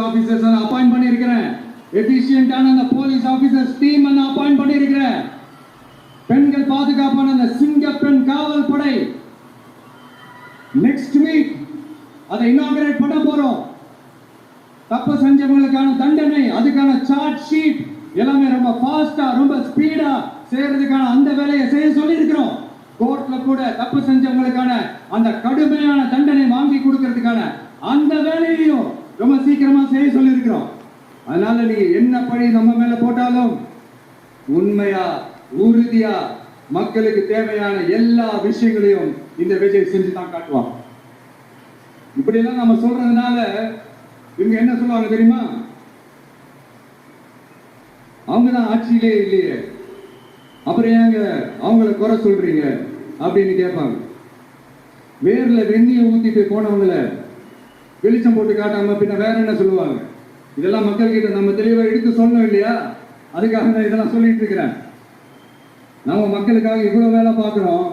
Officers appoint பண்ணியிருக்கிறேன். எஃபிஷியன்டான அந்த police officers team appoint பண்ணியிருக்கிறேன். பெண்கள் பாதுகாப்பான அந்த சிங்க பெண் காவல் படை நெக்ஸ்ட் வீக் அதை இனாகிரேட் பண்ண போறோம். தப்பு செஞ்சவங்களுக்கான தண்டனை, அதுக்கான சார்ஜ் ஷீட் எல்லாமே ரொம்ப ஃபாஸ்டா ரொம்ப ஸ்பீடா செய்யறதுக்கான அந்த வேலையை செய்ய சொல்லி இருக்கிறோம். கோர்ட்ல கூட தப்பு செஞ்சவங்களுக்கான அந்த கடுமையான தண்டனை வாங்கி கொடுக்கிறதுக்கான அந்த வேலையையும் ரொம்ப சீக்கிரமா செய்ய சொல்லி இருக்கிறோம். அதனால நீங்க என்ன பழி நம்ம மேல போட்டாலும் உண்மையா உறுதியா மக்களுக்கு தேவையான எல்லா விஷயங்களையும் இந்த விஜய் செஞ்சு தான் காட்டுவாங்க. இப்படி எல்லாம் நம்ம சொல்றதுனால இவங்க என்ன சொல்லுவாங்க தெரியுமா? அவங்கதான் ஆட்சியிலே இல்லையே, அப்புறம் ஏங்க அவங்கள குறை சொல்றீங்க அப்படின்னு கேட்பாங்க. வேர்ல வெந்நிய ஊத்திட்டு போனவங்கள வெளிச்சம் போட்டு காட்டாம பின்ன வேற என்ன சொல்லுவாங்க? இதெல்லாம் மக்கள் கிட்ட நம்ம தெளிவா எடுத்து சொல்லணும் இல்லையா? அதுக்காக நான் இதெல்லாம் சொல்லிட்டு இருக்கிறேன். நம்ம மக்களுக்காக இவ்வளவு வேலை பார்க்கிறோம்.